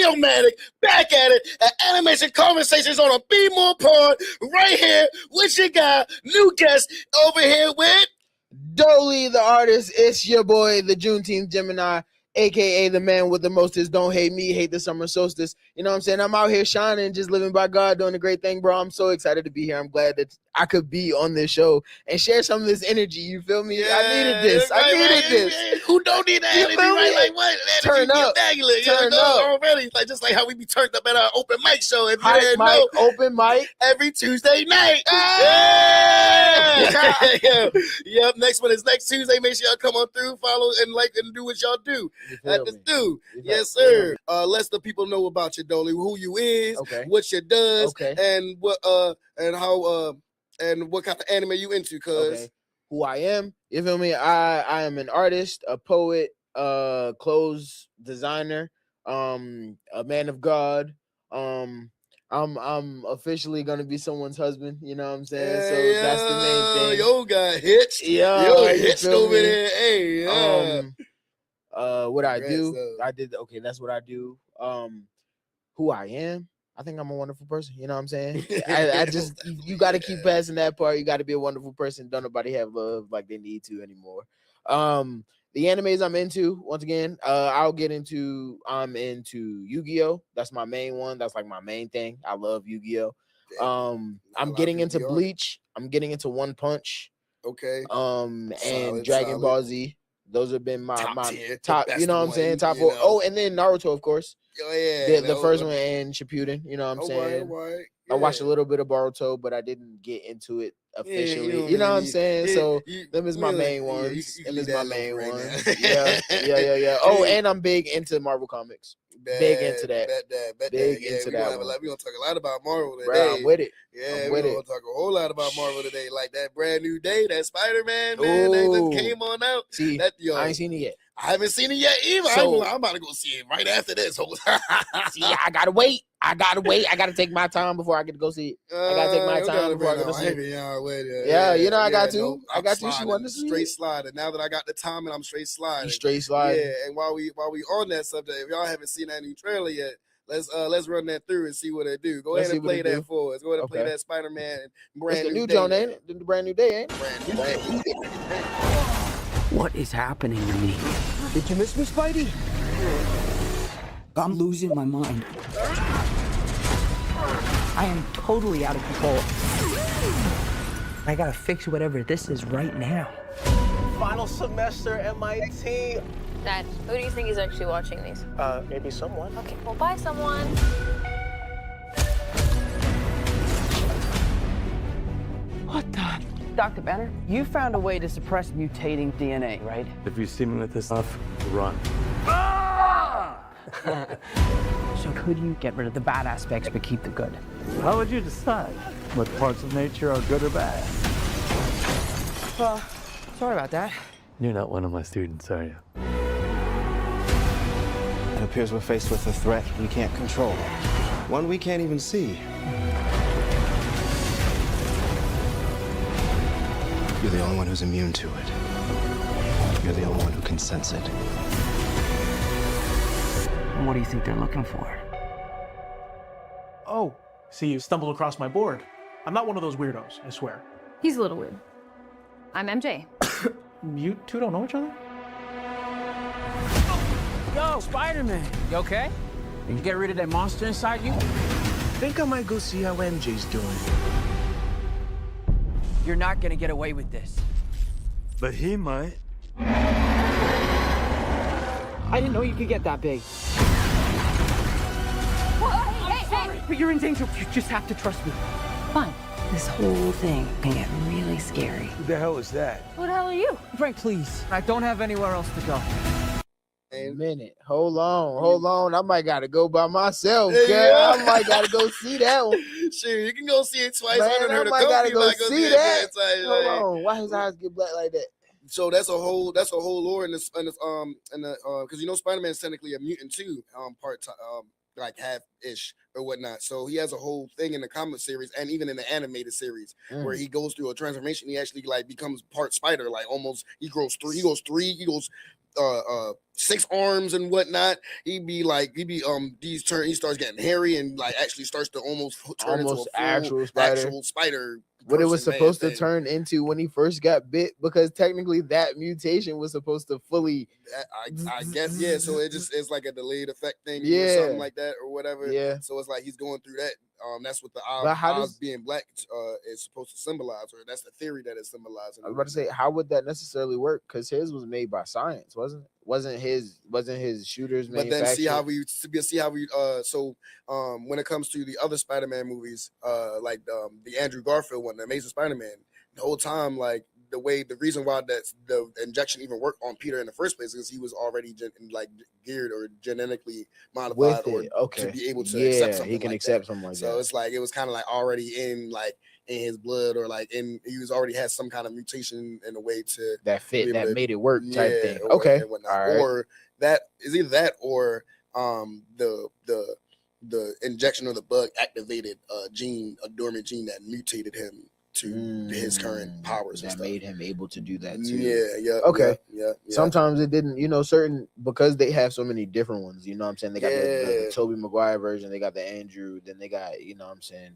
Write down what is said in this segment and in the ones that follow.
Radiomatic, back at it at Animation Conversations on a Be More Pod, right here with your guy, new guest over here with Dolly the artist. It's your boy, the Juneteenth Gemini, aka the man with the mostest. Don't hate me, hate the summer solstice. You know what I'm saying? I'm out here shining, just living by God, doing a great thing, bro. I'm so excited to be here. I'm glad that I could be on this show and share some of this energy. You feel me? Yeah, I needed this. right, I needed right. this. Who don't need that You energy, feel right? me? Like what? Turn up. Turn up. Already. Like just like how we be turned up at our open mic show. If you Hype didn't mic, know, open mic. every Tuesday night. Hey! Yeah. Yep. Next one is next Tuesday. Make sure y'all come on through, follow, and like, and do what y'all do. You feel At this me? do. You Yes, feel sir. me? Let the people know about you, Dolly, who you is, Okay. what you does, Okay. and what and how and what kind of anime you into, cuz. Okay. Who I am, you feel me? I am an artist, a poet, clothes designer, a man of God. I'm officially gonna be someone's husband, you know what I'm saying? So that's the main thing. Yo got hitched. Yeah, Yo you hitched feel over me? there. Hey, yeah. What I Congrats, do, though. I did okay, that's what I do. Who I am, I think I'm a wonderful person, you know what I'm saying? I just you gotta keep passing that part. You gotta be a wonderful person. Don't nobody have love like they need to anymore. The animes I'm into, once again, I'm into Yu-Gi-Oh! That's my main one. That's like my main thing. I love Yu-Gi-Oh! I'm getting into Bleach. I'm getting into One Punch. Okay. And Solid, Dragon solid. Ball Z. Those have been my Top tier, the top, best you know what I'm saying? one, Top you four. know. Oh, and then Naruto, of course. Oh, yeah. The first one and Shippuden, you know what I'm saying? I watched a little bit of Boruto, but I didn't get into it officially. You know what I'm saying? So them is my main ones. Them is my main ones. Yeah. Oh, and I'm big into Marvel comics. Big into that. Big into that one. We're gonna talk a lot about Marvel today. Bro, I'm with it. Yeah, we're gonna talk a whole lot about Marvel today. Like that brand new day, that Spider-Man, man, that just came on out. See, that, yo, I ain't seen it yet. I haven't seen it yet either. So, I'm about to go see it right after this. See, I gotta wait. I gotta take my time before I get to go see it. I gotta take my time before I get to see it. Yeah, you know I got to. No, I got to. She wanted to see straight it. sliding. Now that I got the time and I'm straight sliding. You straight sliding. Yeah, and while we on that subject, if y'all haven't seen that new trailer yet, let's run that through and see what they do. Go ahead and play that for us. Go ahead and play that Spider-Man brand new day. Joan, ain't it? The brand new day, ain't it? Brand new day. What is happening to me? Did you miss me, Spidey? I'm losing my mind. I am totally out of control. I gotta fix whatever this is right now. Final semester MIT. Dad, who do you think is actually watching these? Maybe someone. Okay, well, bye, someone. What the? Dr. Banner, you found a way to suppress mutating DNA, right? If you see me with this stuff, run. So could you get rid of the bad aspects but keep the good? How would you decide what parts of nature are good or bad? Well, sorry about that. You're not one of my students, are you? It appears we're faced with a threat we can't control. One we can't even see. You're the only one who's immune to it. You're the only one who can sense it. What do you think they're looking for? Oh, see, you stumbled across my board. I'm not one of those weirdos, I swear. He's a little weird. I'm MJ. You two don't know each other? Yo, Spider-Man, you okay? Did you get rid of that monster inside you? Think I might go see how MJ's doing. You're not gonna get away with this. But he might. I didn't know you could get that big. Hey! But you're in danger. You just have to trust me. Fine. This whole thing can get really scary. Who the hell is that? Who the hell are you? Frank, please. I don't have anywhere else to go. A minute. Hold on. I might gotta go by myself. Yeah. I might gotta go see that one. Sure, you can go see it twice. Man, I I might gotta go see that. Twice. Hold on. Why his eyes get black like that? So that's a whole lore in this because you know Spider-Man is technically a mutant too, part time, like half-ish or whatnot. So he has a whole thing in the comic series and even in the animated series where he goes through a transformation. He actually like becomes part spider, like almost he goes 6 arms and whatnot. He starts getting hairy and like actually starts to almost turn into a Almost full actual spider. What it was person, man, supposed to thing. turn into when he first got bit, because technically that mutation was supposed to fully. I guess, yeah. So it's like a delayed effect thing, or Yeah. something like that, or whatever. Yeah. So it's like he's going through that. That's what the But how eyes does- being black is supposed to symbolize, or that's the theory that it's symbolizing. I was about to say, how would that necessarily work? Because his was made by science, wasn't it? Wasn't his shooters But then manufactured? see how we when it comes to the other Spider-Man movies, like the Andrew Garfield one, the Amazing Spider-Man, the whole time, like the reason why that's the injection even worked on Peter in the first place is he was already geared or genetically modified With it, okay, to be able to accept something he can like accept that. something like So that. it's like it was kind of like already in his blood, or like he was already had some kind of mutation in a way to That fit, be able that to- made it work type thing. or, Okay, and whatnot. all right. Or that is either that or the injection of the bug activated a dormant gene that mutated him to his current powers and that stuff. made him able to do that too. Yeah. Okay. Yeah. Sometimes it didn't, certain, because they have so many different ones, you know what I'm saying? They got the Yeah. Tobey Maguire version, they got the Andrew, then they got,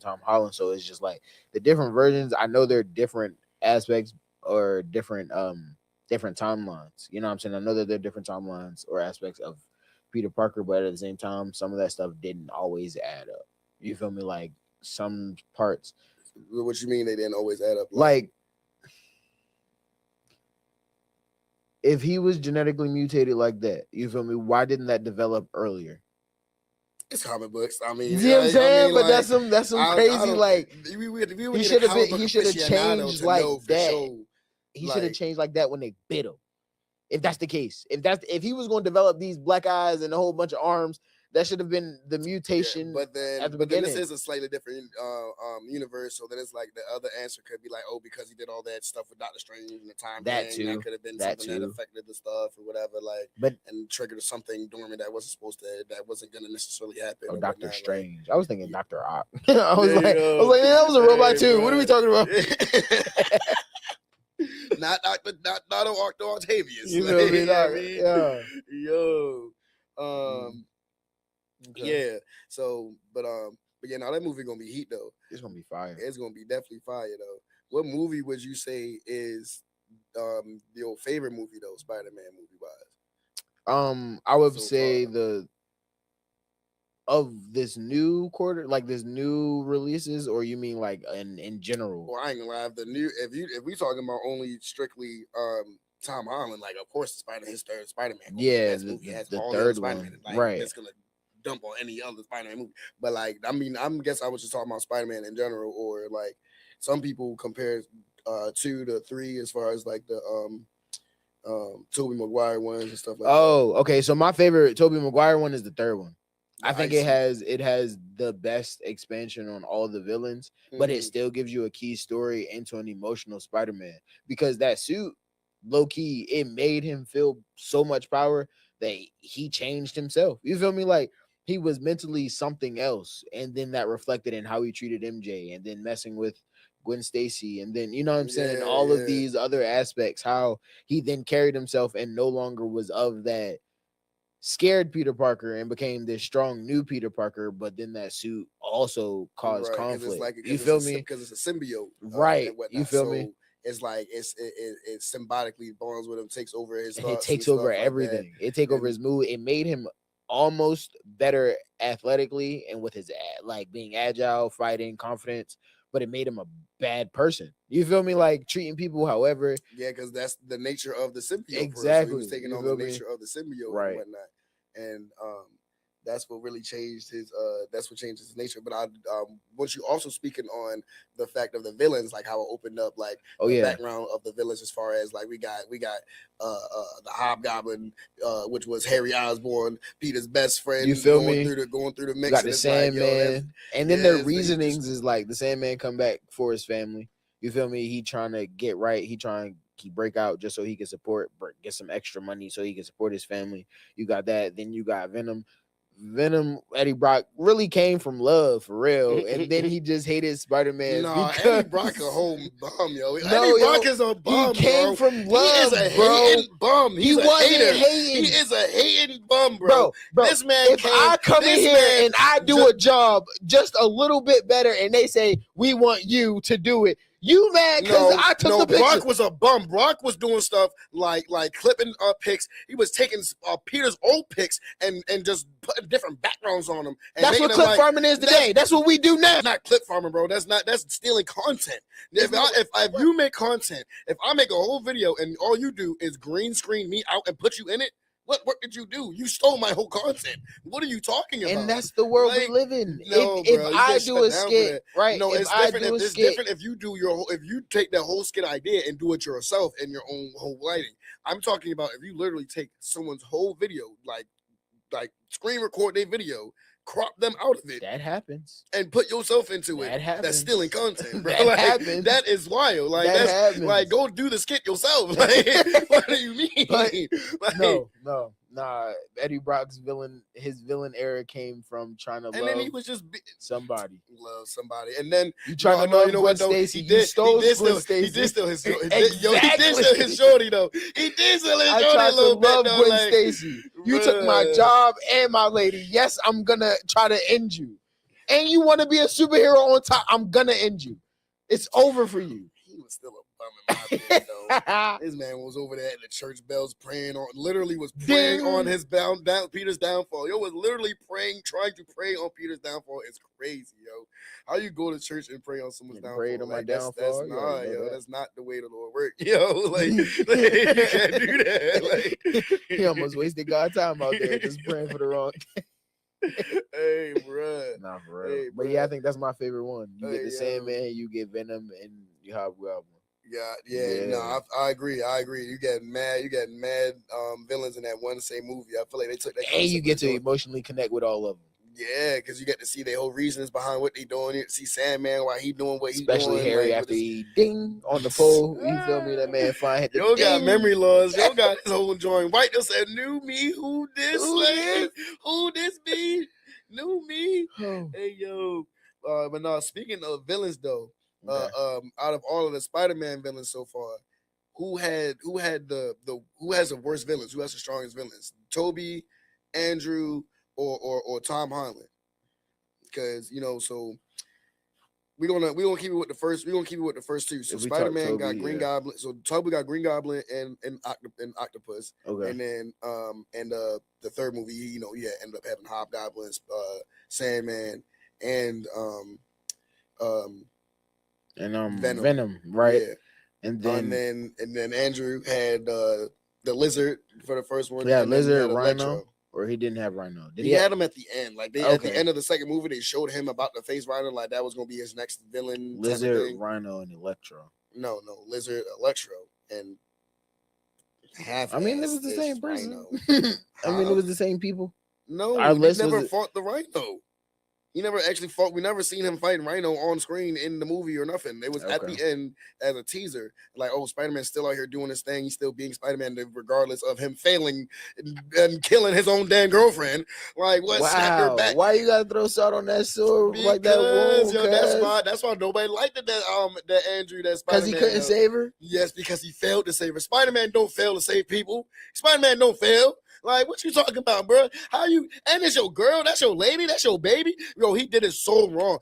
Tom Holland. So it's just like the different versions. I know they're different aspects or different timelines. You know what I'm saying? I know that they're different timelines or aspects of Peter Parker, but at the same time, some of that stuff didn't always add up. You feel me? Like some parts. What you mean they didn't always add up? Like if he was genetically mutated like that, you feel me? Why didn't that develop earlier? It's comic books. I mean, You know what I'm saying? But that's some I crazy, don't- like he should have changed like that. He should have like- changed like that when they bit him. If that's the case, if he was going to develop these black eyes and a whole bunch of arms, that should have been the mutation. But then, at the this beginning. is a slightly different universe. So then it's like the other answer could be like, oh, because he did all that stuff with Doctor Strange and the time That thing, too. that could have been That something that too. affected the stuff or whatever, and triggered something dormant that wasn't gonna necessarily happen. Oh, or Doctor whatnot, Strange. I was thinking Doctor Ock. I was There like, you go. man, that was a robot Hey, too. What are we bro. talking about? not Octo Octavius. You feel me? know what I mean? Yeah. Yo. Okay. Yeah. So, but yeah, now that movie gonna be heat though. It's gonna be fire. It's gonna be definitely fire though. What movie would you say is your favorite movie though, Spider-Man movie wise? I would So say far. of this new quarter, like this new releases, or you mean like in general? Well, I ain't gonna lie. If we talking about only strictly Tom Holland, like of course his third Spider-Man movie. Yeah, That movie has the all third the other Spider-Man, one, like, right. It's gonna dump on any other Spider-Man movie. But like, I mean, I was just talking about Spider-Man in general, or like some people compare 2 to 3 as far as like the Tobey Maguire ones and stuff like that. Oh, okay. So my favorite Tobey Maguire one is the third one. I think it Nice. has the best expansion on all the villains, but it Mhm. still gives you a key story into an emotional Spider-Man, because that suit, low key, it made him feel so much power that he changed himself. You feel me? Like he was mentally something else, and then that reflected in how he treated MJ, and then messing with Gwen Stacy, and then you know what I'm saying, Yeah, all of yeah. these other aspects, how he then carried himself and no longer was of that scared Peter Parker and became this strong new Peter Parker, but then that suit also caused Right, 'cause conflict. it's like, You feel me? Because it's a symbiote, Right, and whatnot. you feel me? So it's like it symbolically bonds with him, takes over his And thoughts it takes and over stuff like that. everything. It take over And- his mood. It made him almost better athletically and with his like being agile, fighting, confidence, but it made him a bad person. You feel me? Like treating people however. Yeah, because that's the nature of the symbiote. So he Exactly, was taking you on feel the me? nature of the symbiote Right. and whatnot. And that's what really changed his changed his nature. But I once you also speaking on the fact of the villains, like how it opened up like Oh the yeah. background of the villains as far as like we got the Hobgoblin, which was Harry Osborn, Peter's best friend. You feel going me? through the mix. You got and the it's like, yo, that's- Sandman, and then yeah, their it's like you just- reasonings is like the Sandman come back for his family. You feel me? He trying to get right. He break out just so he can get some extra money so he can support his family. You got that. Then you got Venom. Venom, Eddie Brock really came from love for real, and then he just hated Spider-Man. Nah, because Eddie Brock a whole bum, yo. No, Eddie Brock yo, is a bum, he came bro. from love, He is a bro. hating bum. He's a wasn't hater. hating. He is a hating bum, bro. Bro, This man if came. I come in this here man and I do a job just a little bit better, and they say we want you to do it, you mad because I took the picture? Brock was a bum. Brock was doing stuff like clipping pics. He was taking Peter's old pics and just putting different backgrounds on them. And That's what clip farming is today. That's what we do now. Not clip farming, bro. That's stealing content. If you make content, if I make a whole video and all you do is green screen me out and put you in it, what work did you do? You stole my whole content. What are you talking about? And that's the world we live in. If I do a skit, right? No, if it's I different. do a It's skit, different if you do if you take that whole skit idea and do it yourself in your own whole lighting. I'm talking about if you literally take someone's whole video, like screen record their video, crop them out of it. That happens. And put yourself into That it. happens. That's stealing content, bro. That happens. That is wild. Like That that's happens. like go do the skit yourself. Like what do you mean? But nah. Eddie Brock's his villain era came from trying to And love then he was just somebody. Love somebody. And then You trying to love you know what though? Gwen Stacy. He did stole steal Gwen Stacy. He did steal his yo, he Exactly. did steal his shorty though. He did steal his I shorty tried a to little love bit though. Gwen Like, Stacy. You took my bruh. job and my lady. Yes, I'm gonna try to end you. And you want to be a superhero on top? I'm gonna end you. It's over for you. He was still a bum in my opinion though. This man was over there at the church bells praying on, literally was praying Ding. on his Peter's downfall. Yo was literally praying, trying to pray on Peter's downfall. It's crazy, yo. How you go to church and pray on someone's You downfall? prayed on my That's downfall? You nah, already know yo. that. That's not the way the Lord works, yo. Like you can't do that. Like He almost wasted God's time out there just praying for the wrong. hey, bruh. Nah, for real. Hey, but bruh. yeah, I think that's my favorite one. You Hey, get the yo. Sandman, you get Venom, and you have Goblin. Yeah. No, I agree. You get mad villains in that one same movie. I feel like they took that. And you concept get to and emotionally connect with all of them. yeah, because you get to see their whole reasons behind what they doing. You see Sandman why he doing what he doing. Especially Harry like, after he ding on the pole. You feel me? That man fine hit the Yo got ding. memory loss. Yo got his whole joint. White just said, "Knew me? Who this? Who Like, who this be? Knew me? Oh. Hey yo." But no. Speaking of villains, though, Okay. out of all of the Spider-Man villains so far, who has the worst villains? Who has the strongest villains? Toby, Andrew, or Tom Holland? Because so we're gonna keep it with the first. We're gonna keep it with the first two. So If we talk Spider-Man got Toby, Green yeah. Goblin. So Toby got Green Goblin and Octopus. Okay. And then the third movie, he ended up having Hobgoblins, Sandman, and Venom, right? Yeah. And And then then Andrew had the Lizard for the first one. yeah, and then he Lizard, had Rhino, Electro. or he didn't have Rhino. Did He had him at the end. Like at Okay. the end of the second movie, they showed him about to face Rhino, like that was gonna be his next villain. type of Lizard, thing. Rhino, and Electro? No, Lizard, Electro, and half. I mean, it was the same person. Rhino. I mean, it was the same people. No, Our he list was never it- fought the Rhino. He never actually fought. We never seen him fighting Rhino on screen in the movie or nothing. It was at Okay. the end as a teaser, like, oh, Spider-Man's still out here doing his thing. He's still being Spider-Man, regardless of him failing and killing his own damn girlfriend. Like, what? Snap her Wow, back. why you gotta throw salt on that sword like that? Because, Whoa, yo, that's why nobody liked it. That Andrew, that Spider-Man. because he couldn't yo. save her. Yes, because he failed to save her. Spider-Man don't fail to save people. Spider-Man don't fail. Like, what you talking about, bro? How you? And it's your girl. That's your lady. That's your baby. Bro, he did it so wrong.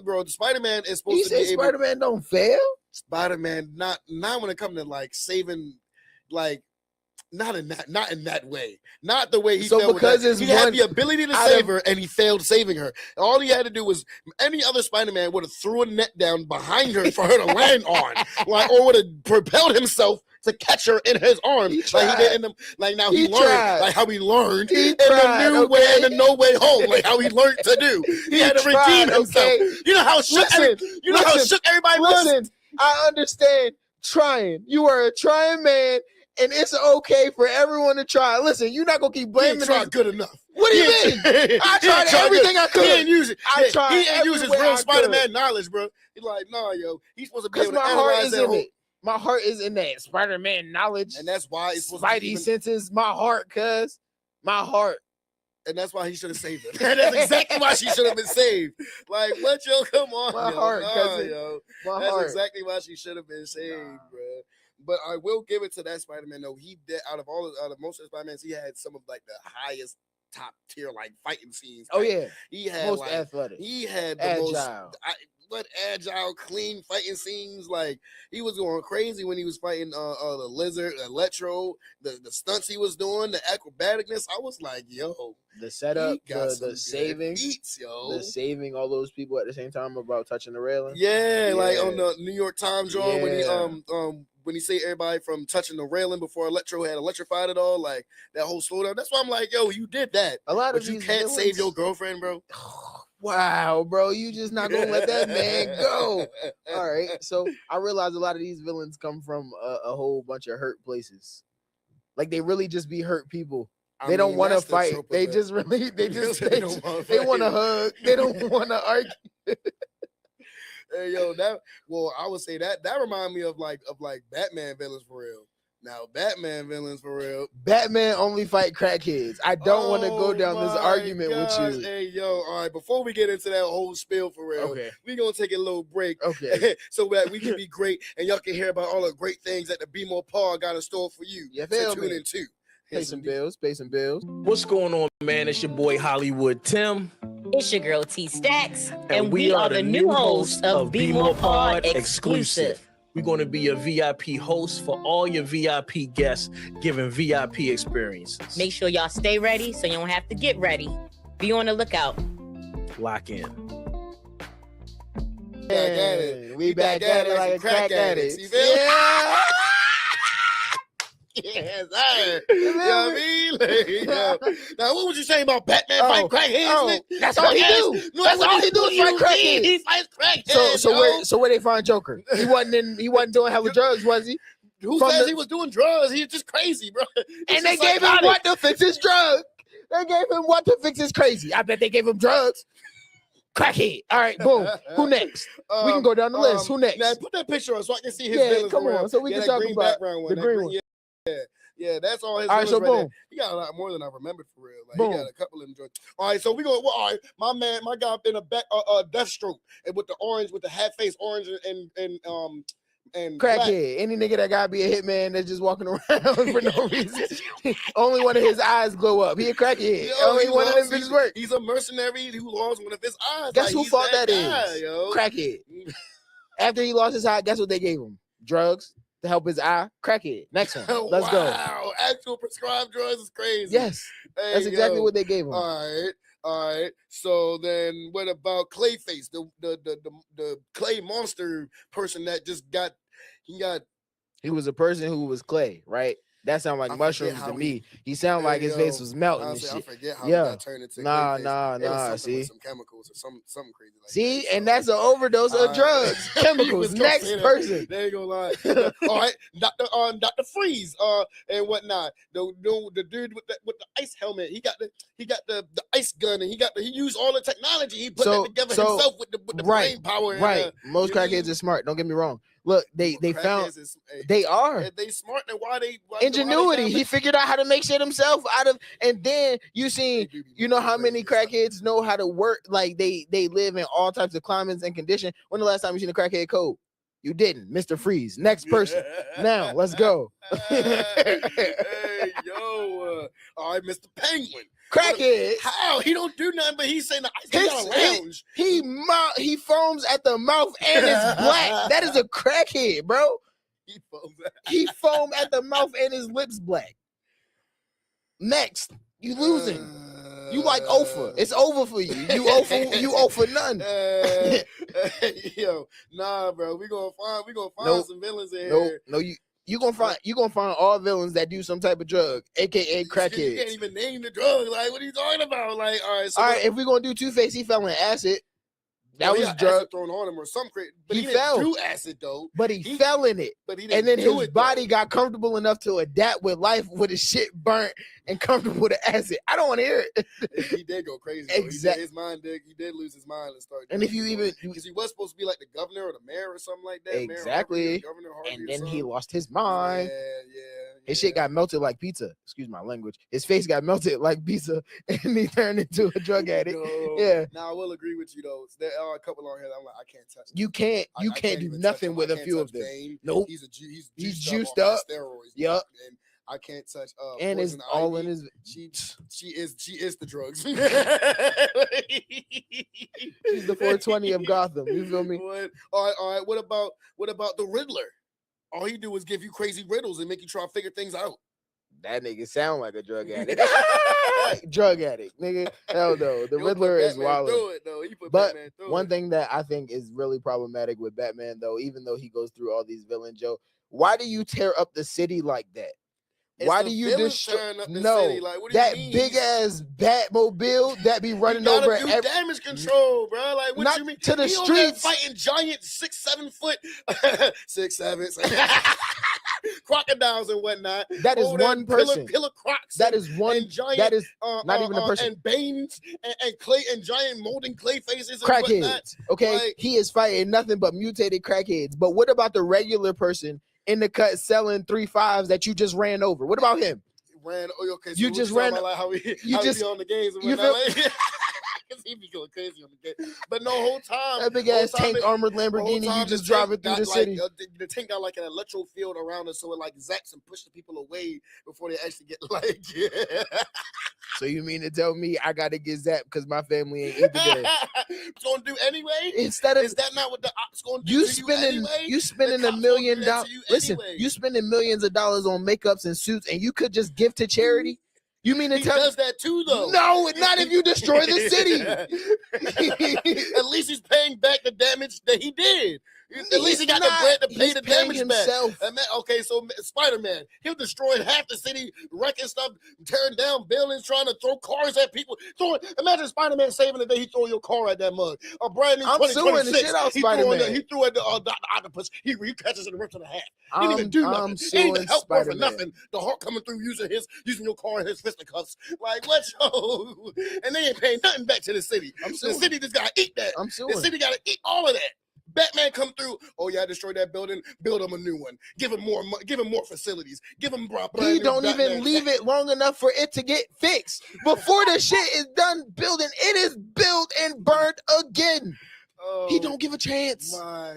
Bro. Spider-Man is supposed You to say be able. Spider-Man don't fail? Spider-Man, not when it comes to like saving, like. Not in that way. Not the way he So failed because with that. it's He had one the ability to out save of- her, and he failed saving her. All he had to do was any other Spider-Man would have threw a net down behind her for her to land on, like, or would have propelled himself to catch her in his arms, He like he tried. did in the, like now he, He learned, tried. like how he learned He in tried, the new way, okay? in the No Way Home, like how he learned to do. He had to tried, redeem himself. okay? You know how shook, how listen, shook everybody was. Listen, I understand trying. You are a trying man, and it's okay for everyone to try. Listen, you're not gonna keep He blaming ain't us. tried good enough. What do you He mean? ain't- I he ain't tried tried everything good. I could. He ain't use it. I tried He ain't use his every way real I could. Spider-Man knowledge, bro. He's like, nah, yo. He's supposed to be Because able to my heart analyze is that in whole. it. My heart is in that Spider-Man knowledge. And that's why it's supposed to be Spidey even, senses. My heart, cuz my heart. And that's why he should have saved her. That's exactly why she should have been saved. Like, what, yo? Come on, My yo. heart, Nah, cousin. yo. My That's heart. exactly why she should have been saved, bro. But I will give it to that Spider-Man, though. He did, out of most of the Spider-Mans, he had some of like the highest top tier like fighting scenes. Oh Like, yeah, he had most like athletic. he had the Agile. most agile, clean fighting scenes. Like he was going crazy when he was fighting the Lizard, Electro, the stunts he was doing, the acrobaticness. I was like, yo, The setup, he got some the good saving, beats, yo. the saving all those people at the same time about touching the railing. Yeah, like on Yeah. the New York Times drawing Yeah. when he say everybody from touching the railing before Electro had electrified it all, like that whole slowdown. That's why I'm like, yo, you did that, A lot but of you these can't save your villains- girlfriend, bro. Wow, bro, you just not gonna let that man go. All right, so I realize a lot of these villains come from a whole bunch of hurt places. Like they really just be hurt people. I They don't mean, want to that's the fight. trope of They the- just really, they just, They they, don't wanna they want to fight. hug. They don't want to argue. Hey, yo, I would say that remind me of like Batman villains for real. Now, Batman villains for real. Batman only fight crackheads. I don't want to go Oh down this my argument gosh. with you. Hey, yo, all right, before we get into that whole spiel for real, Okay. we're going to take a little break Okay. so that we can be great and y'all can hear about all the great things that the Be More Paul got in store for you. You to feel tune me? into. Pay some bills. Pay some bills. What's going on, man? It's your boy Hollywood Tim. It's your girl T Stacks, And we are the new hosts of Be More Pod Exclusive. We're going to be your VIP host for all your VIP guests, giving VIP experiences. Make sure y'all stay ready so you don't have to get ready. Be on the lookout. Lock in. Back at it. We back at it like a crack addict. You feel me? Yeah. Yes, sir. You know what I mean? Like, yo. Now, what was you saying about Batman fighting crackheads? oh, nigga? that's all he do. No, That's all he do is fight crackheads. He fights crackheads. So where they find Joker? He wasn't doing hella drugs, was he? Who from says the- he was doing drugs? He's just crazy, bro. And they gave him what to fix his drugs. They gave him what to fix his crazy. I bet they gave him drugs. Crackhead. All right, boom. Who next? We can go down the list. Who next? Now put that picture on so I can see his Yeah, villains. come for real. on, so we can that talk green about background one, the that green one. Yeah, that's all his. All right, so villains boom. there. He got a lot more than I remembered for real. Like Boom. he got a couple of them joints. All right, so we go. Well, all right, my guy in a back, Deathstroke, and with the orange, with the hat face, orange and black. Crackhead. Any nigga that gotta be a hitman that's just walking around for no reason. Only one of his eyes glow up. He a crackhead. Yo, Only he one of them lost- bitches work. He's a mercenary who lost one of his eyes. Guess Like, who he's fault that guy, is? yo. Crackhead. After he lost his eye, guess what they gave him? Drugs to help his eye. Crackhead. Next one. Let's go. Wow, actual prescribed drugs is crazy. Yes, Hey, that's exactly yo. what they gave him. All right. So then, what about Clayface, the clay monster person that just got? He was a person who was clay, right? That sounded like I forget mushrooms how to he- me. He sounded like his face was melting and Honestly, I shit. forget how Yeah. he got turned into Nah, Clayface. nah, It was nah, something see? with some chemicals or something crazy like See, that. and that's an overdose of drugs, He chemicals. was gonna Next say that. person. They ain't gonna lie. All right, Dr. Freeze, and whatnot. The dude with the ice helmet. He got the ice gun, and he used all the technology. He put that together himself with the brain power. And, Right. Most crackheads are smart. Don't get me wrong. Look, they found they are they smart. And why they ingenuity. He figured out how to make shit himself out of, and then you see, you know how many crackheads know how to work? Like they live in all types of climates and conditions. When the last time you seen a crackhead code? You didn't, Mr. Freeze. Next person. Now let's go. Hey, yo, all right, Mr. Penguin. Crackhead. How he don't do nothing, but he's saying the ice. He got a lounge. He foams at the mouth and it's black. That is a crackhead, bro. He foam at the mouth and his lips black. Next, you losing. You like Ofa. It's over for you. You owe for none. Yo, nah, bro. We gonna find Nope. some villains in No, here. no, you gonna find all villains that do some type of drug, aka You can't crackheads. even name the drug. Like, what are you talking about? Like, all right, so All right, if we're gonna do Two-Face, he fell in acid. That was got drug. acid thrown on him or something crazy. But He he didn't fell. do acid though. But he fell in it. But he didn't And then do his it, body though. got comfortable enough to adapt with life with his shit burnt and comfortable with the acid. I don't want to hear it. He did go crazy. Exactly. His mind did. He did lose his mind and start. And if you even because he was supposed to be like the governor or the mayor or something like that. Mayor exactly, Harvey or Governor Harvey and or then he something. lost his mind. Yeah. His shit got melted like pizza. Excuse my language. His face got melted like pizza, and he turned into a drug addict. Yeah. Now I will agree with you though. There are a couple on here that I'm like, I can't touch. You can't. You I can't do even touch nothing him. with I a can't few touch of them. Bane. Nope. He's He's juiced juiced up. up. Steroids. Yep. And I can't touch. And it's Poison all Ivy. in his. She is the drugs. She's the 420 of Gotham. You feel me? All right. What about the Riddler? All he do is give you crazy riddles and make you try to figure things out. That nigga sound like a drug addict. Drug addict, nigga. Hell no. The Riddler is wild. But one thing that I think is really problematic with Batman, though, even though he goes through all these villains, Joe, why do you tear up the city like that? Why do you destroy? No, that big ass Batmobile that be running over every damage control, bro. Like, what not you mean? to the He over there streets, fighting giant 6'7" foot, 6'7" crocodiles and whatnot. That is Over there, one person. Killer Crocs. That is one. And giant, that is not even a person. And Banes and clay and giant molding clay faces and whatnot. Crackheads. Okay, Like, he is fighting nothing but mutated crackheads. But what about the regular person in the cut selling 3.5s that you just ran over? What about him? Okay, so You just ran. Like how he You just be on the games and you whatnot. feel. Because he be going crazy on the game. But no, whole time. That big ass tank armored Lamborghini, you just drive it through the city. The tank got like an electro field around it, so it like zaps and pushes the people away before they actually get like. Yeah. So you mean to tell me I gotta get zapped because my family ain't eat today? It's gonna do anyway. Instead of is that not what the ops gonna do? You spending $1 million. Listen, you spending millions of dollars on makeups and suits, and you could just give to charity. You mean to he tell does that too, though? No, not if you destroy the city. At least he's paying back the damage that he did. At least he got the bread to pay the damage himself. back. Okay, so Spider-Man, he'll destroy half the city, wrecking stuff, tearing down buildings, trying to throw cars at people. Imagine Spider-Man saving the day he throw your car at that mug. A brand new 2026. The shit out Spider-Man. He threw at the octopus. He catches it and rips it in half. He didn't even do nothing. He didn't even help for nothing. The Hulk coming through using your car and his fisticuffs. Like, what, yo? And they ain't paying nothing back to the city. The city just gotta eat that. The city gotta eat all of that. Batman come through. Oh yeah, I destroyed that building. Build him a new one. Give him more. Give him more facilities. Give him. He don't even leave it long enough for it to get fixed. Before the shit is done building, it is built and burned again. Oh, he don't give a chance. My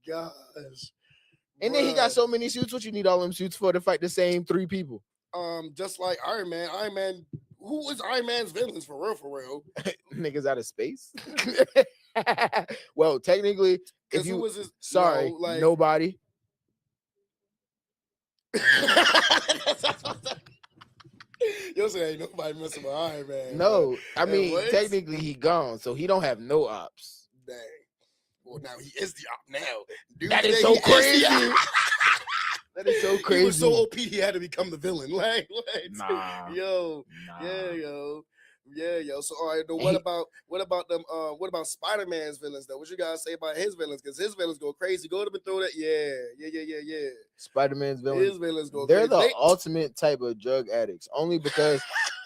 gosh. And then he got so many suits. What you need all them suits for to fight the same 3 people? Just like Iron Man. Iron Man. Who is Iron Man's villains for real? Niggas out of space. Well, technically, if you was his, sorry, like, nobody. You'll say ain't nobody messing with Iron Man. No, I mean what? technically he gone, so he don't have no ops. Dang. Well, now he is the op now. Dude, that is so crazy. That is so crazy. He was so OP he had to become the villain. Like nah. Yo. Yeah, yo. So all right, what about them? What about Spider-Man's villains though? What you guys say about his villains? Because his villains go crazy. Go up and throw that. Yeah. Spider-Man's villains. His villains go They're crazy. the ultimate type of drug addicts. Only because,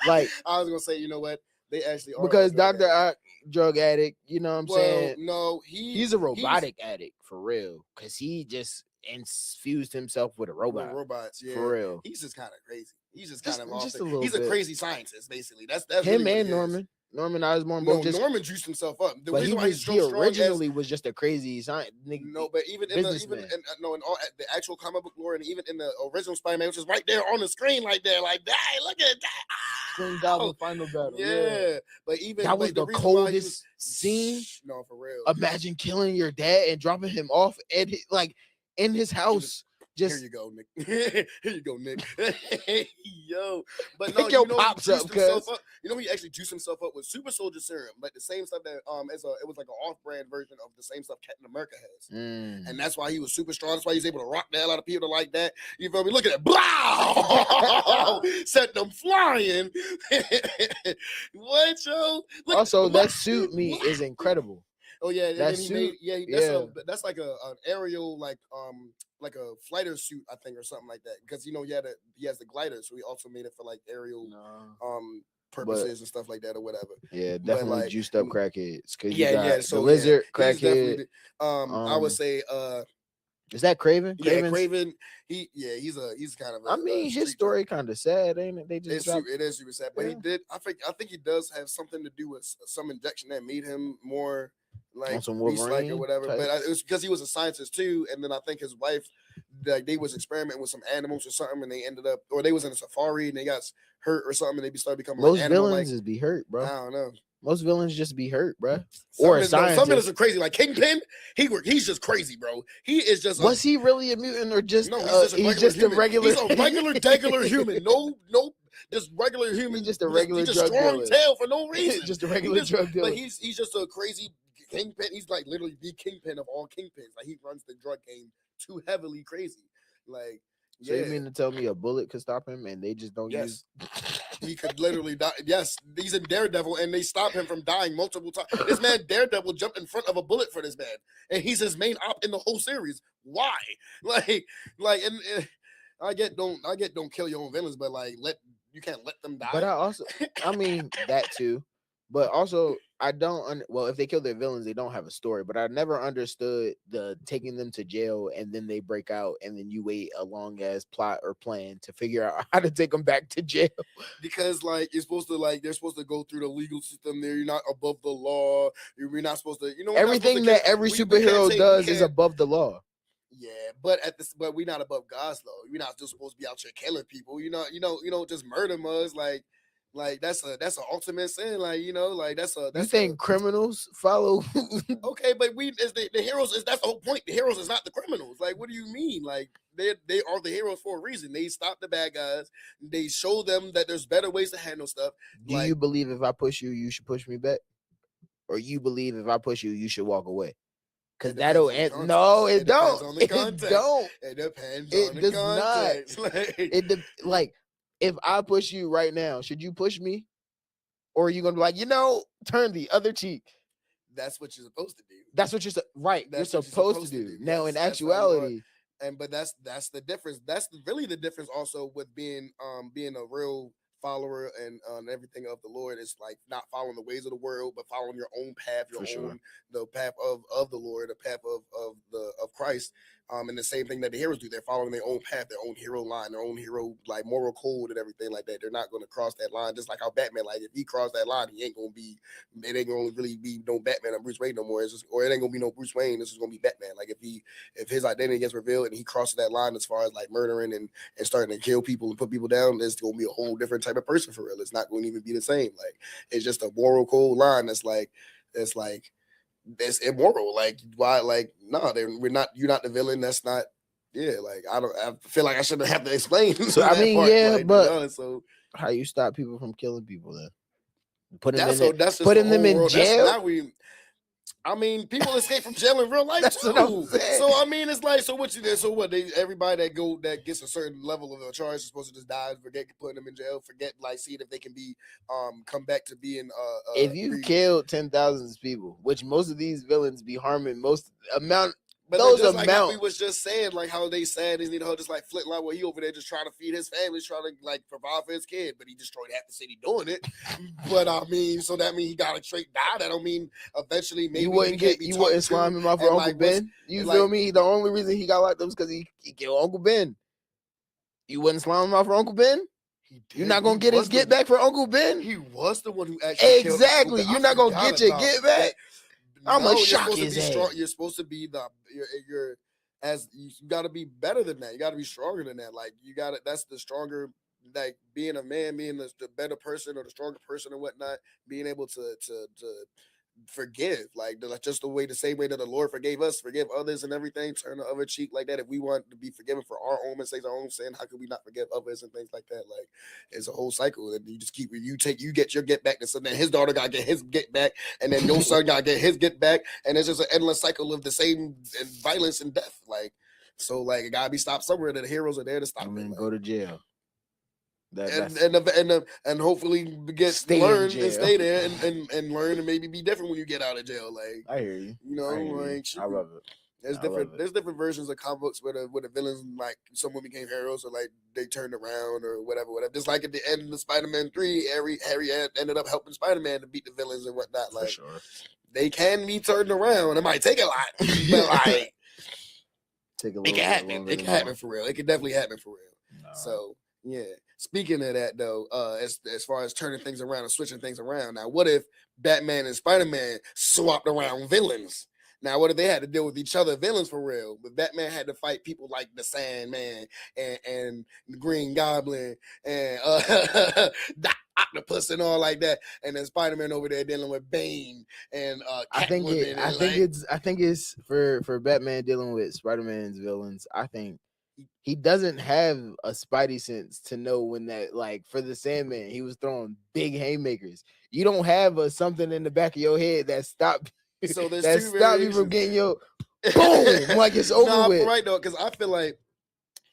like, I was gonna say, you know what? They actually are. Because Dr. Ock, drug addict. You know what I'm saying? No, he's a robotic addict for real. Because he just infused himself with a robot. Robots, yeah. For real. He's just kind of crazy. He's just kind of just off. a little He's bit. a crazy scientist, basically. That's him really and Norman. Norman Osborn No, both just. Norman juiced himself up. The But reason why he's so he strong originally was just a crazy scientist. No, but even in all the actual comic book lore, and even in the original Spider-Man, which is right there on the screen, like that, like that. Look at that. Green Goblin final battle. Yeah, but even that was the coldest scene. No, for real. Imagine killing your dad and dropping him off at like in his house. Just here you go, Nick. Here you go, Nick. Yo, but no, pick your pops up, cuz. You know he actually juiced himself up with Super Soldier Serum, like the same stuff that it was like an off-brand version of the same stuff Captain America has, and that's why he was super strong. That's why he's able to rock the hell out of people like that. You feel me? Look at it, blow, set them flying. What, yo? Also, that suit me is incredible. Oh yeah, and That then he made suit, that's like an aerial like a fighter suit, I think, or something like that. Because he has the glider, so he also made it for like aerial purposes and stuff like that or whatever. Yeah, But, definitely like, juiced up crackheads. Cause So the lizard he's definitely crackhead. I would say Is that Craven? yeah, Craven. He's kind of. I mean, his story kind of sad, ain't it? They just it is super sad, but he did. I think he does have something to do with some injection that made him more like some beast-like or Wolverine whatever. type. But it was because he was a scientist too, and then I think his wife, like they was experimenting with some animals or something, and they ended up, or they was in a safari and they got hurt or something, and they started becoming most like animal, villains like, is be hurt, bro. I don't know. Most villains just be hurt, bro. Or a Some scientist. villains are crazy, like Kingpin. He's just crazy, bro. He is just. Was he really a mutant or just? No, He's just a regular. He's a regular human. No, just regular human. He's just a regular just drug strong dealer. tail for no reason. Just a regular drug dealer. But he's just a crazy kingpin. He's like literally the kingpin of all kingpins. Like he runs the drug game too heavily crazy. Like. So you mean to tell me a bullet could stop him and they just don't use? He could literally die. Yes, he's in Daredevil and they stop him from dying multiple times. This man Daredevil jumped in front of a bullet for this man, and he's his main op in the whole series. Why? And I get don't kill your own villains, but like you can't let them die. But I mean that too. But also, I don't. Well, if they kill their villains, they don't have a story. But I never understood the taking them to jail and then they break out and then you wait a long ass plot or plan to figure out how to take them back to jail. Because like they're supposed to go through the legal system. There, you're not above the law. You're not supposed to. Everything that every superhero does is above the law. Yeah, but we're not above God's law. We're not just supposed to be out here killing people. You don't just murder us like that's an ultimate sin. Like that's You think criminals follow? Okay, but the heroes that's the whole point. The heroes is not the criminals. Like, what do you mean? Like they are the heroes for a reason. They stop the bad guys. They show them that there's better ways to handle stuff. Do you believe if I push you, you should push me back, or you believe if I push you, you should walk away? Because that'll end. No, it don't. It don't. It depends. It does not. Like if I push you right now, should you push me, or are you gonna be like, turn the other cheek? That's what you're supposed to do. That's what you're right. You're supposed to do. Now, in actuality, but that's the difference. That's really the difference. Also, with being a real follower and everything of the Lord, is like not following the ways of the world, but following your own path, the path of the Lord, the path of Christ. And the same thing that the heroes do. They're following their own path, their own hero line, their own hero like moral code and everything like that. They're not going to cross that line. Just like how Batman, like if he crossed that line, it ain't going to really be no Batman or Bruce Wayne no more. It ain't going to be no Bruce Wayne. This is going to be Batman. Like if his identity gets revealed and he crosses that line as far as like murdering and starting to kill people and put people down, it's going to be a whole different type of person for real. It's not going to even be the same. Like it's just a moral code line that's like it's immoral. Like why? Like no, we're not. You're not the villain. That's not. Yeah, like I feel like I shouldn't have to explain. So I mean, part, but so how you stop people from killing people then? Putting them in jail. I mean, people escape from jail in real life That's too. What I'm saying. So I mean, it's like, so what? Everybody that gets a certain level of a charge is supposed to just die. Forget putting them in jail. Forget seeing if they can be come back to being. If you killed 10,000 people, which most of these villains be harming most amount. But those just like how amounts. we was just saying, like how they sad is, just like Flintlock, where he over there just trying to feed his family, trying to like provide for his kid, but he destroyed half the city doing it. But I mean, so that means he got a straight die. That don't mean eventually maybe you wouldn't slime him out for Uncle Ben. You feel me? The only reason he got locked up is because he killed Uncle Ben. You wouldn't slime him out for Uncle Ben. You're not gonna get his get back for Uncle Ben. He was the one who actually exactly. You're not gonna get your get back. I'm gonna shock his ass. You're supposed to be you got to be better than that. You got to be stronger than that. Like that's the stronger, like being a man, being the better person or the stronger person or whatnot, being able to forgive, like just the same way that the Lord forgave us, forgive others and everything, turn the other cheek like that. If we want to be forgiven for our own mistakes, our own sin, how could we not forgive others and things like that? Like it's a whole cycle that you just keep. You get your get back, and then his daughter gotta get his get back, and then your son gotta get his get back, and it's just an endless cycle of the same violence and death. Like so, like it gotta be stopped somewhere. That the heroes are there to stop. Go to jail. And hopefully get Stay in learn jail. and stay there and learn and maybe be different when you get out of jail. Like I hear you. you know, I hear you. like I love it. there's I different love it. there's different versions of comic books where the villains like someone became heroes or like they turned around or whatever. Just like at the end of Spider-Man 3, Harry ended up helping Spider-Man to beat the villains and whatnot. Like For sure. they can be turned around. It might take a lot, but like Take a it little can happen. longer It than can happen normal. for real. It can definitely happen for real. Nah. So yeah. Speaking of that though, as far as turning things around and switching things around, now what if Batman and Spider-Man swapped around villains? Now what if they had to deal with each other villains for real? But Batman had to fight people like the Sandman and the Green Goblin and the Octopus and all like that, and then Spider-Man over there dealing with Bane and I think Catwoman and, I think it's for Batman dealing with Spider-Man's villains. I think he doesn't have a spidey sense to know when that, like for the Sandman, he was throwing big haymakers. You don't have something in the back of your head that stopped So there's that two stopped you from variations. getting your boom, like it's over Nah, with. right though, because I feel like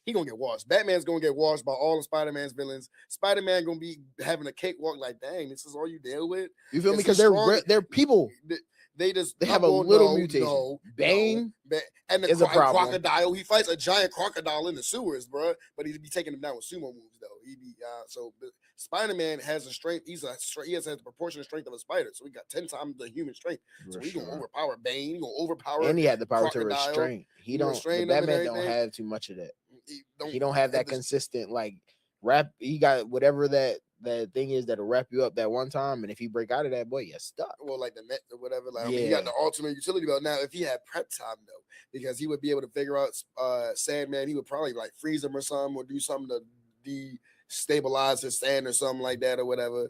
he gonna get washed. Batman's gonna get washed by all of Spider-Man's villains. Spider-Man gonna be having a cakewalk. Like, dang, this is all you deal with. You feel me? It's Because a strong- they're people. They have a little mutation. Bane and the is a problem. crocodile. He fights a giant crocodile in the sewers, bro. But he'd be taking him down with sumo moves, though. He'd be Spider-Man has a strength. He has the proportionate strength of a spider. So he got 10 times the human strength. So he's gonna overpower Bane. He's gonna overpower. And he had the power to Crocodile. restrain. He He don't. restrained them and Batman don't everything. have too much of that. He He don't have that this- consistent like rap. He got whatever that thing is that'll wrap you up that one time, and if you break out of that, boy, you're stuck. Well, like the net or whatever. Like I mean, he got Yeah. the ultimate utility belt. Now, if he had prep time though, because he would be able to figure out Sandman, he would probably like freeze him or something, or do something to destabilize his sand or something like that or whatever.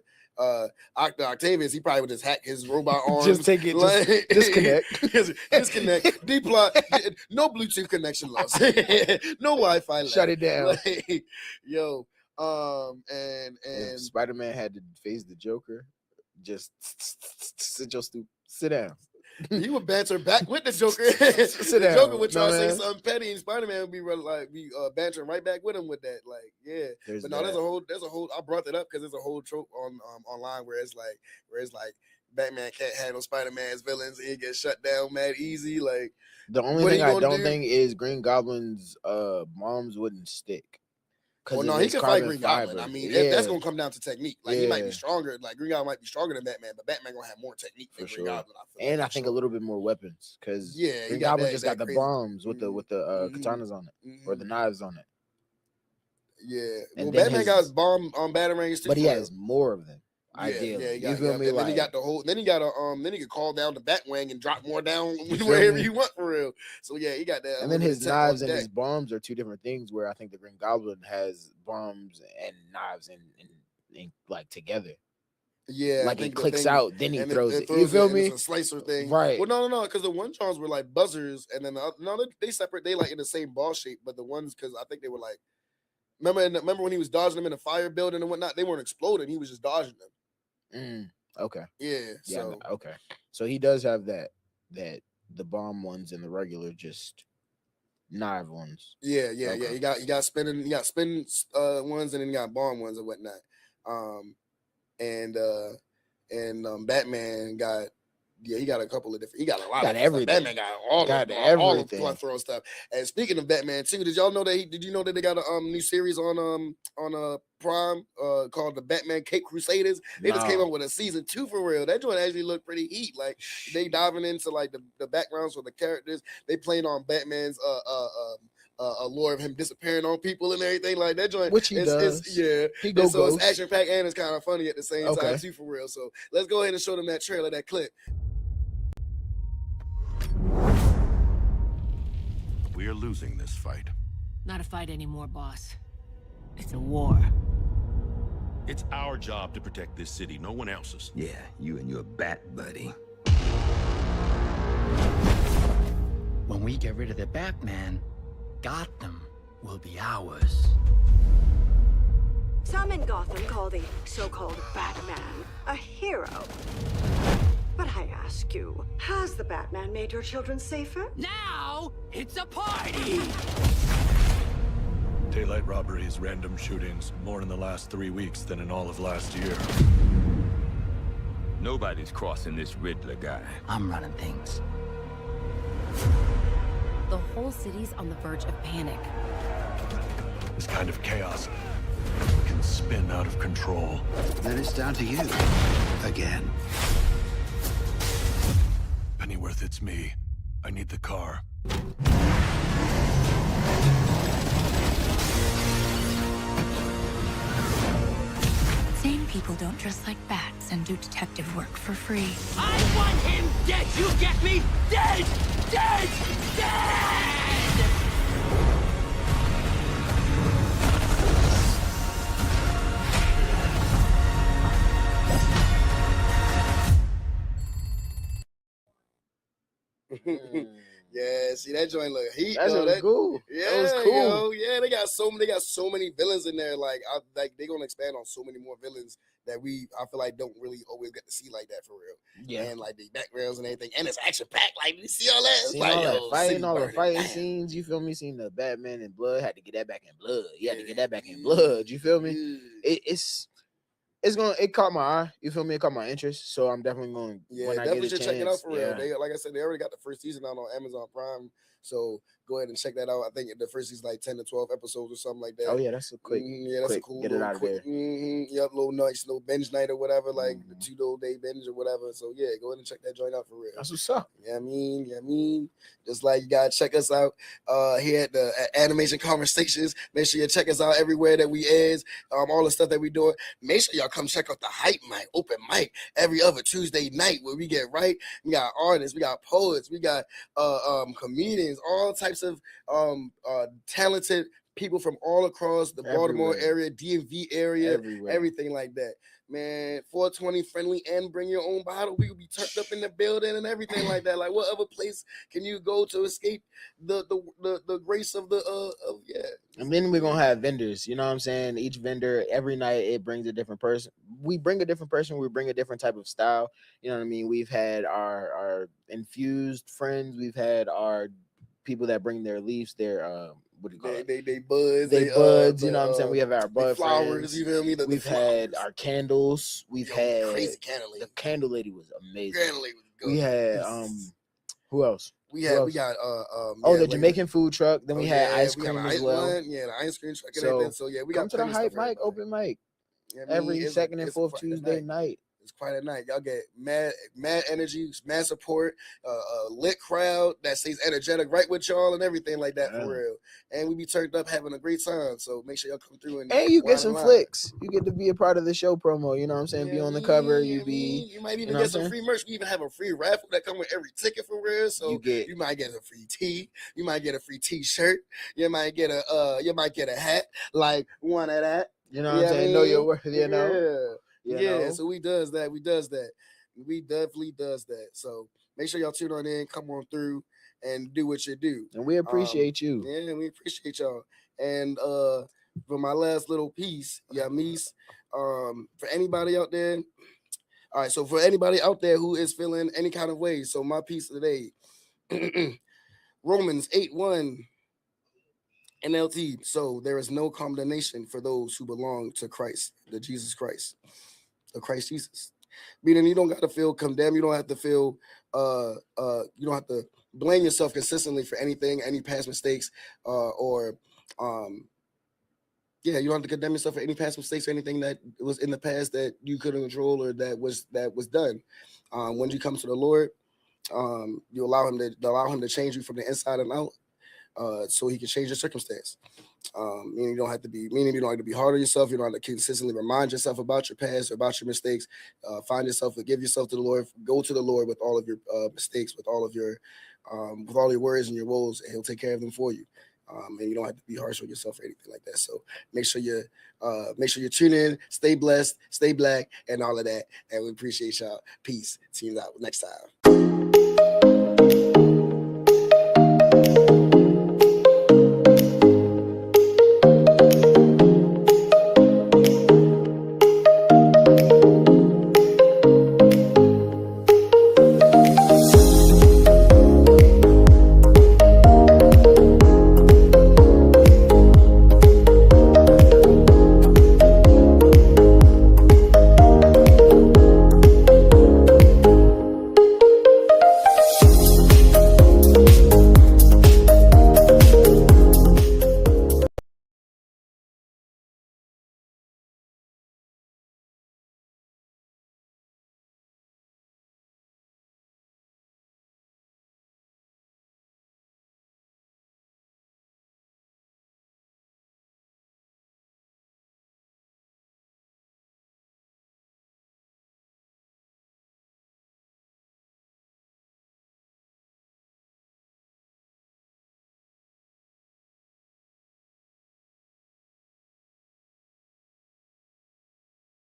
Octavius, he probably would just hack his robot arms. Just take it, just disconnect. Disconnect, deploy, no Bluetooth connection loss, no Wi-Fi. Shut it down. Like, yo, and If Spider-Man had to face the Joker, just sit down. he would banter back with the Joker. Sit The down. Joker would try No, to say man. something petty, and Spider-Man would be bantering right back with him with that. Like, yeah. There's But no, there's that. a whole. I brought that up because there's a whole trope on online where it's like Batman can't handle Spider-Man's villains and he gets shut down mad easy. Like The only what thing he I gonna don't do? think is Green Goblin's bombs wouldn't stick. Well, of no, he his can fight carbon Green Goblin. I fiber. mean, Yeah. that's gonna come down to technique. Like he might be Yeah. stronger. Like Green Goblin might be stronger than Batman, but Batman gonna have more technique than For Green sure. Goblin. I feel And like, I for think sure. a little bit more weapons because Yeah, he Green got Goblin that- just that got the crazy- bombs with the Mhm. katanas on it or the Mhm. knives on it. Yeah. And Well, then Batman his- got bomb batarangs too. But he for has more of them. Yeah, Ideally, yeah, he got, you feel yeah. me? And then he Like, got the whole. Then he got then he could call down the Batwing and drop more down feel wherever me? you want for real. So yeah, he got that. and then his unlimited tech on knives and deck. his bombs are two different things. Where I think the Green Goblin has bombs and knives and like together. Yeah, I like it think the clicks thing- out, then he and throws it. You throws feel and me? It's a slicer thing, Right. Well, no, because the one charms were like buzzers, and then they separate. They like in the same ball shape, but the ones because I think they were like. Remember when he was dodging them in the fire building and whatnot? They weren't exploding. He was just dodging them. Okay. Yeah. Yeah. So Okay. So he does have that the bomb ones and the regular just knife ones. yeah. Okay. You got spin ones, and then you got bomb ones and whatnot. And Batman got. Yeah, he got a couple of different. He got a lot Got of everything. Stuff. Batman got all Got of everything. plethora stuff. And speaking of Batman too, did y'all know that did you know that they got a new series on Prime called the Batman Cape Crusaders? They just came No. up with a season 2 for real. That joint actually looked pretty heat. Like they diving into like the backgrounds for the characters. They playing on Batman's allure of him disappearing on people and everything like that joint. Which he does. Yeah. He And go so it's ghost. action packed and it's kind of funny at the same time Okay. too for real. So let's go ahead and show them that trailer, that clip. We are losing this fight. Not a fight anymore, boss. It's a war. It's our job to protect this city, no one else's. Yeah, you and your bat buddy. When we get rid of the Batman, Gotham will be ours. Some in Gotham call the so-called Batman a hero. But I ask you, has the Batman made your children safer? Now it's a party! Daylight robberies, random shootings, more in the last 3 weeks than in all of last year. Nobody's crossing this Riddler guy. I'm running things. The whole city's on the verge of panic. This kind of chaos can spin out of control. Then it's down to you. Again. Pennyworth, it's me. I need the car. Sane people don't dress like bats and do detective work for free. I want him dead! You get me? Dead! Dead! Dead! Yeah, see that joint look heat. That Yo, was cool. Yeah, That was cool. yo, yeah, they got so many villains in there. Like, they're gonna expand on so many more villains that I feel like don't really always get to see like that for real. Yeah. And like the backgrounds and everything, and it's action packed. Like, you see all that? It's Seen like, all that yo, fighting, city all the burning. fighting Damn. scenes. You feel me? Seen the Batman in blood. Had to get that back in blood. You had to get that back in blood. You feel me? It caught my eye. You feel me? It caught my interest. So I'm definitely going. Yeah, when I definitely get a should check it out chance, for real. yeah. They, like I said, they already got the first season out on Amazon Prime. So go ahead and check that out. I think the first season like 10 to 12 episodes or something like that. Oh yeah, that's a quick. Yeah, that's quick, a cool. get it out of there. Yep, little little binge night or whatever, like the 2 day binge or whatever. So yeah, go ahead and check that joint out for real. That's what's up. Yeah, I mean, just like you gotta check us out here at the Animation Conversations. Make sure you check us out everywhere that we is. All the stuff that we doing. Make sure y'all come check out the Hype Mic, open mic every other Tuesday night where we get right. We got artists, we got poets, we got comedians, all types of talented people from all across the Baltimore Everywhere. area, DMV area, Everywhere. everything like that. Man, 420 friendly and bring your own bottle. We will be turned up in the building and everything like that. Like, what other place can you go to escape the grace of yeah. And then we're gonna have vendors, you know what I'm saying? Each vendor every night it brings a different person. We bring a different person, we bring a different type of style. You know what I mean? We've had our infused friends, we've had our people that bring their leaves, their what do you call it? They buds, They buds, you know what I'm saying? We have our they bud flowers, friends. you feel me? We've had our candles. We've had crazy candle lady. the candle lady was amazing. Candle lady was good. We had who else? We Who had else? we got Oh, yeah, the like- Jamaican food truck. Then we had yeah, ice we got cream an as ice well. one, yeah, the ice cream truck and So, everything. So yeah, we come got to the plenty of Hype stuff for Mic, everybody. open mic. Yeah, I mean, Every it's second and it's fourth quite a Tuesday night. night. It's quite a night. Y'all get mad energy, mad support, lit crowd that stays energetic right with y'all and everything like that Yeah. for real. And we be turned up having a great time. So make sure y'all come through and And you get wine some and flicks. You get to be a part of the show promo. You know what I'm saying? Be on the cover. You be. You might even you know get what some I'm free merch. We even have a free raffle that come with every ticket for real. So You might get a free tee. You might get a free T-shirt. You might get a hat like one of that. You know what I'm saying? Know your worth. You know. Yeah. You Yeah, know? so we does that. We definitely does that. So make sure y'all tune on in, come on through, and do what you do. And we appreciate you. Yeah, we appreciate y'all. And for my last little piece, Yamis, for anybody out there. All right, so for anybody out there who is feeling any kind of way, so my piece today, Romans 8:1. NLT. So there is no condemnation for those who belong to Christ, the Jesus Christ, the Christ Jesus. Meaning you don't got to feel condemned. You don't have to feel you don't have to blame yourself consistently for anything, any past mistakes, you don't have to condemn yourself for any past mistakes or anything that was in the past that you couldn't control or that was done. When you come to the Lord, you allow him to change you from the inside and out. So he can change your circumstance. Meaning you don't have to be hard on yourself. You don't have to consistently remind yourself about your past or about your mistakes. Find yourself, give yourself to the Lord. Go to the Lord with all of your mistakes, with all your worries and your woes, and He'll take care of them for you. And you don't have to be harsh on yourself or anything like that. So make sure you tune in, stay blessed, stay black, and all of that. And we appreciate y'all. Peace. See you out next time.